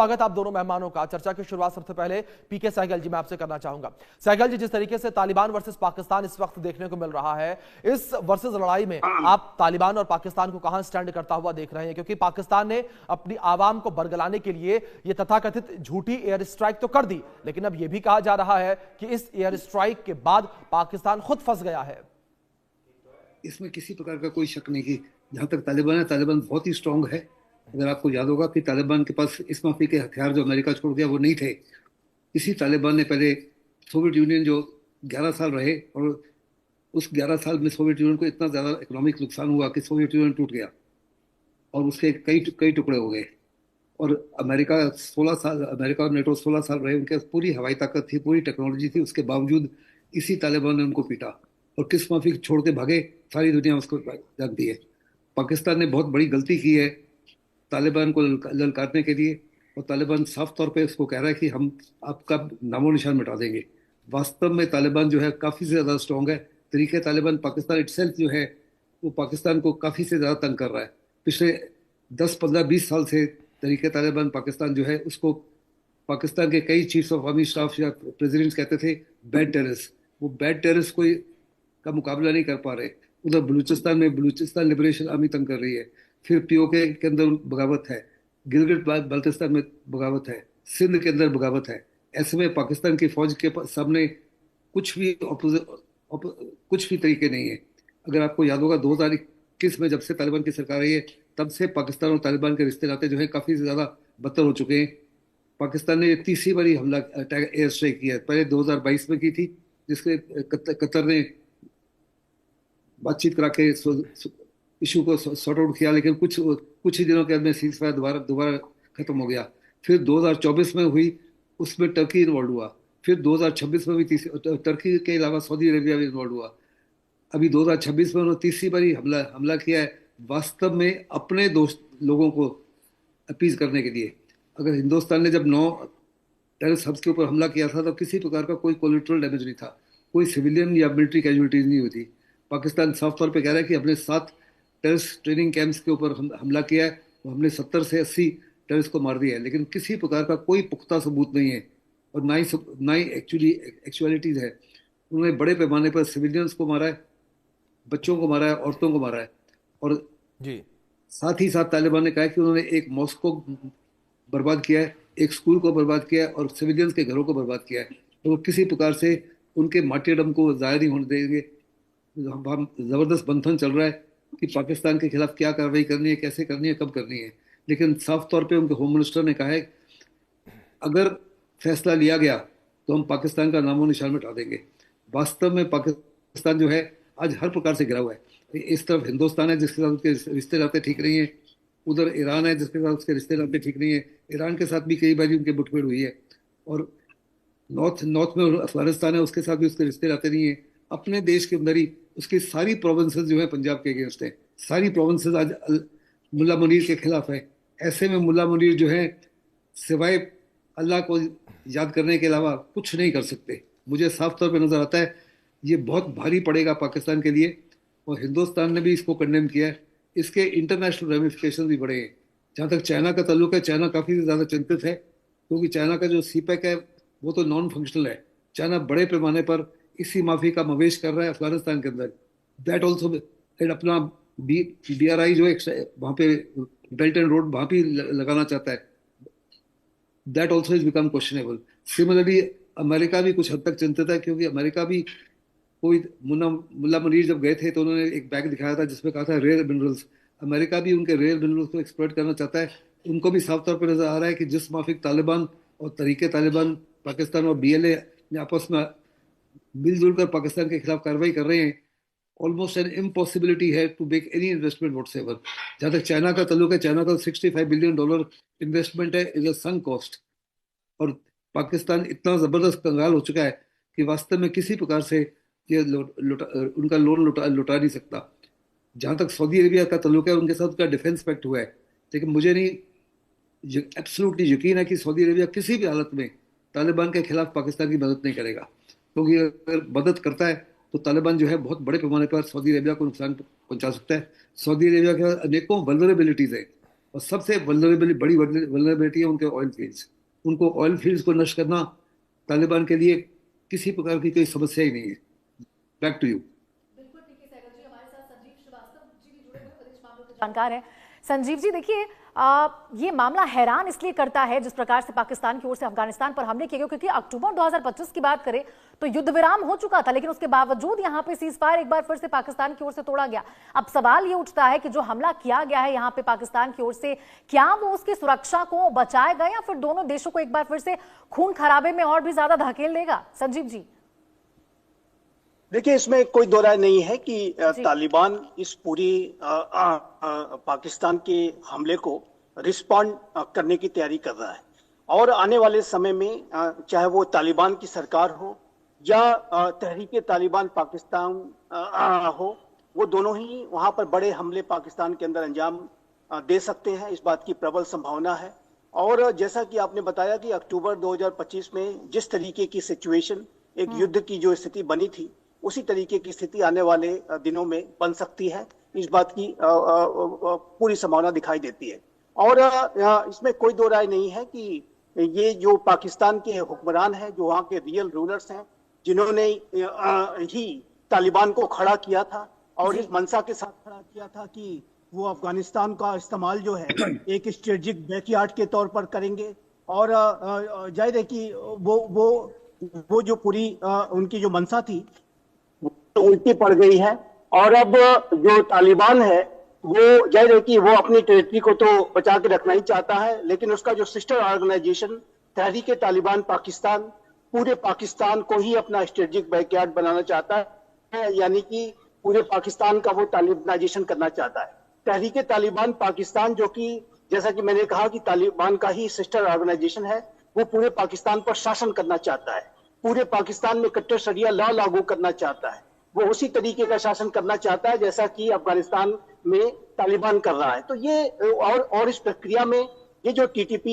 स्वागत आप दोनों मेहमानों का। चर्चा की शुरुआत सबसे पहले पीके सहगल जी मैं आपसे करना चाहूंगा। सहगल जी, जिस तरीके से तालिबान वर्सेस पाकिस्तान इस वक्त देखने को मिल रहा है, इस वर्सेस लड़ाई में आप तालिबान और पाकिस्तान को कहां स्टैंड करता हुआ देख रहे हैं? क्योंकि पाकिस्तान ने अपनी आवाम को बरगलाने के लिए यह तथाकथित झूठी एयर स्ट्राइक तो कर दी, लेकिन अब यह भी कहा जा रहा है कि इस एयर स्ट्राइक के बाद पाकिस्तान खुद फंस गया है। इसमें किसी प्रकार का कोई शक नहीं कि जहां तक तालिबान है, तालिबान बहुत ही स्ट्रांग है। अगर आपको याद होगा कि तालिबान के पास इस माफी के हथियार जो अमेरिका छोड़ गया वो नहीं थे। इसी तालिबान ने पहले सोवियत यूनियन जो 11 साल रहे, और उस 11 साल में सोवियत यूनियन को इतना ज्यादा इकोनॉमिक नुकसान हुआ कि सोवियत यूनियन टूट गया और उसके कई कई टुकड़े हो गए। और अमेरिका और नेटो 16 साल रहे, उनके पास पूरी हवाई ताकत थी, पूरी टेक्नोलॉजी थी, उसके बावजूद इसी तालिबान ने उनको पीटा और किस माफी छोड़ के भागे, सारी दुनिया उसको जानती है। पाकिस्तान ने बहुत बड़ी गलती की है तालिबान को ललकारने के लिए, और तालिबान साफ तौर पे उसको कह रहा है कि हम आपका नामो निशान मिटा देंगे। वास्तव में तालिबान जो है काफी से ज्यादा स्ट्रांग है। तरीके तालिबान, पाकिस्तान इटसेल्फ जो है वो पाकिस्तान को काफी से ज्यादा तंग कर रहा है। पिछले 10 15 20 साल से तरीके तालिबान पाकिस्तान जो है उसको पाकिस्तान के कई चीफ्स ऑफ आर्मी स्टाफ या प्रेसिडेंट्स कहते थे बैड टेररिस्ट। वो बैड टेररिस्ट कोई का मुकाबला नहीं कर पा रहे। उधर बलूचिस्तान में बलूचिस्तान लिबरेशन आर्मी तंग कर रही है, फिर पीओके के अंदर बगावत है, गिलगित बाल्टिस्तान में बगावत है, सिंध के अंदर बगावत है। ऐसे में पाकिस्तान की फौज के सामने कुछ भी कुछ भी तरीके नहीं है। अगर आपको याद होगा 2021 में जब से तालिबान की सरकार आई है, तब से पाकिस्तान और तालिबान के रिश्ते नाते जो है काफी ज्यादा बदतर हो चुके हैं। पाकिस्तान ने तीसरी बारी हमला अटैक एयर स्ट्राइक किया है। पहले 2022 में की थी, जिसके कतर ने बातचीत करा के इशू को सॉर्ट आउट किया, लेकिन कुछ ही दिनों के अंदर सीज फायर दोबारा दोबारा खत्म हो गया। फिर 2024 में हुई, उसमें टर्की इन्वॉल्व हुआ। फिर 2026 में भी टर्की के अलावा सऊदी अरेबिया भी इन्वॉल्व हुआ। अभी 2026 में उन्होंने तीसरी बारी हमला हमला किया है, वास्तव में अपने दोस्त लोगों को अपीज करने के लिए। अगर हिंदुस्तान ने जब 9 टेररिस्ट हब्स के ऊपर हमला किया था तो किसी प्रकार का कोई कोलेटरल डैमेज नहीं था, कोई सिविलियन या मिलिट्री कैजुअलिटीज नहीं हुई थी। पाकिस्तान साफ तौर पे कह रहा है कि हमने 7 टेररिस्ट ट्रेनिंग कैंप्स के ऊपर हमला किया है, तो हमने 70 से 80 टेररिस्ट को मार दिया है, लेकिन किसी प्रकार का कोई पुख्ता सबूत नहीं है और ना ही एक्चुअलिटीज है। उन्होंने बड़े पैमाने पर सिविलियंस को मारा है, बच्चों को मारा है, औरतों को मारा है। और जी, साथ ही साथ तालिबान ने कहा है कि उन्होंने एक मॉस्क को बर्बाद किया है, एक स्कूल को बर्बाद किया है और सिविलियंस के घरों को बर्बाद किया है। तो वो किसी प्रकार से उनके मार्टियरडम को जाहिर नहीं होने देंगे। जबरदस्त मंथन चल रहा है कि पाकिस्तान के खिलाफ क्या कार्रवाई करनी है, कैसे करनी है, कब करनी है। लेकिन साफ तौर पे उनके होम मिनिस्टर ने कहा है अगर फैसला लिया गया तो हम पाकिस्तान का नामो निशान मिटा देंगे। वास्तव में पाकिस्तान जो है आज हर प्रकार से गिरा हुआ है। इस तरफ हिंदुस्तान है जिसके साथ उसके रिश्ते नाते ठीक नहीं है, उधर ईरान है जिसके साथ उसके रिश्ते नाते ठीक नहीं है, ईरान के साथ भी कई बार उनके मुठभेड़ हुई है, और नॉर्थ नॉर्थ में अफगानिस्तान है, उसके साथ भी उसके रिश्ते नाते नहीं है। अपने देश के अंदर ही उसकी सारी प्रोविंसेस जो है पंजाब के अगेंस्ट है, सारी प्रोविंसेस आज मुल्ला मुनीर के खिलाफ है। ऐसे में मुल्ला मुनीर जो है सिवाय अल्लाह को याद करने के अलावा कुछ नहीं कर सकते। मुझे साफ तौर पे नजर आता है ये बहुत भारी पड़ेगा पाकिस्तान के लिए, और हिंदुस्तान ने भी इसको कंडेम किया है। इसके इंटरनेशनल रेमिफिकेशन भी बड़े हैं। जहाँ तक चाइना का ताल्लुक है, चाइना काफी ज्यादा चिंतित है, क्योंकि चाइना का जो सीपैक है वो तो नॉन फंक्शनल है। चाइना बड़े पैमाने पर इसी माफी का मवेश कर रहा है अफगानिस्तान के अंदर। दैट ऑल्सो अपना BRI जो वहाँ पे बेल्ट एंड रोड वहाँ भी लगाना चाहता है। That also is become questionable. Similarly America भी कुछ हद तक चिंतित है, क्योंकि अमेरिका भी कोई मुल्ला मुनीर जब गए थे तो उन्होंने एक बैग दिखाया था जिसमें कहा था रेयर मिनरल्स। अमेरिका भी उनके रेयर मिनरल्स को एक्सप्लॉइट करना चाहता है। उनको भी साफ तौर पर नजर आ रहा है कि जिस माफिक तालिबान और तरीके तालिबान पाकिस्तान और BLA ने आपस में मिलजुल कर पाकिस्तान के खिलाफ कार्रवाई कर रहे हैं, ऑलमोस्ट एन इम्पॉसिबिलिटी है टू मेक एनी इन्वेस्टमेंट व्हाटसएवर। जहां तक चाइना का ताल्लुक है, चाइना का $65 बिलियन इन्वेस्टमेंट है, इज अ सunk कॉस्ट। और पाकिस्तान इतना जबरदस्त कंगाल हो चुका है कि वास्तव में किसी प्रकार से ये उनका लोन लुटा नहीं सकता। जहां तक सऊदी अरेबिया का ताल्लुक है, उनके साथ उनका डिफेंस पैक्ट हुआ है, लेकिन मुझे नहीं एब्सोल्युटली यकीन है कि सऊदी अरेबिया किसी भी हालत में तालिबान के खिलाफ पाकिस्तान की मदद नहीं करेगा, क्योंकि अगर मदद करता है तो तालिबान जो है बहुत बड़े पैमाने पर सऊदी अरेबिया को नुकसान पहुंचा सकता है। सऊदी अरेबिया के पास अनेकों वल्नरेबिलिटीज है। और सबसे बड़ी वल्नरेबिलिटी है उनके ऑयल फील्ड्स। उनको ऑयल फील्ड्स को नष्ट करना तालिबान के लिए किसी प्रकार की कोई समस्या ही नहीं है। Back to you. बिल्कुल, पीके सहगल जी हमारे साथ संजीव श्रीवास्तव जी भी जुड़े हुए विदेश मामलों के जानकार हैं। संजीव जी देखिए, ये मामला हैरान इसलिए करता है जिस प्रकार से पाकिस्तान की ओर से अफगानिस्तान पर हमले किए गए, क्योंकि अक्टूबर 2025 की बात करें तो युद्ध विराम हो चुका था, लेकिन उसके बावजूद यहाँ पे सीज फायर एक बार फिर से पाकिस्तान की ओर से तोड़ा गया। अब सवाल ये उठता है कि जो हमला किया गया है यहाँ पे पाकिस्तान की ओर से, क्या वो उसकी सुरक्षा को बचाएगा या फिर दोनों देशों को एक बार फिर से खून खराबे में और भी ज्यादा धकेल देगा? संजीव जी देखिए, इसमें कोई दो राय नहीं है कि तालिबान इस पूरी पाकिस्तान के हमले को रिस्पॉन्ड करने की तैयारी कर रहा है, और आने वाले समय में चाहे वो तालिबान की सरकार हो या तहरीक तालिबान पाकिस्तान हो, वो दोनों ही वहां पर बड़े हमले पाकिस्तान के अंदर अंजाम दे सकते हैं। इस बात की प्रबल संभावना है। और जैसा कि आपने बताया कि अक्टूबर 2025 में जिस तरीके की सिचुएशन, एक युद्ध की जो स्थिति बनी थी, उसी तरीके की स्थिति आने वाले दिनों में बन सकती है। इस बात की पूरी संभावना दिखाई देती है। और इसमें कोई दो राय नहीं है कि ये जो पाकिस्तान के हुक्मरान हैं, जो वहाँ के रियल रूलर्स हैं, जिन्होंने ही तालिबान को खड़ा किया था और इस मंशा के साथ खड़ा किया था कि वो अफगानिस्तान का इस्तेमाल जो है एक स्ट्रेटेजिक बैकयार्ड के तौर पर करेंगे। और जाहिर है कि वो जो पूरी उनकी जो मंशा थी तो उल्टी पड़ गई है। और अब जो तालिबान है वो जाहिर है कि वो अपनी टेरिटरी को तो बचा के रखना ही चाहता है, लेकिन उसका जो सिस्टर ऑर्गेनाइजेशन तहरीक तालिबान पाकिस्तान पूरे पाकिस्तान को ही अपना स्ट्रेटेजिक बैकयार्ड बनाना चाहता है, यानी कि पूरे पाकिस्तान का वो तालिबानाइजेशन करना चाहता है। तहरीक तालिबान पाकिस्तान, जो कि जैसा कि मैंने कहा कि तालिबान का ही सिस्टर ऑर्गेनाइजेशन है, वो पूरे पाकिस्तान पर शासन करना चाहता है, पूरे पाकिस्तान में कट्टर शरिया लॉ लागू करना चाहता है। वो उसी तरीके का शासन करना चाहता है जैसा कि अफगानिस्तान में तालिबान कर रहा है। तो ये और इस प्रक्रिया में ये जो टीटीपी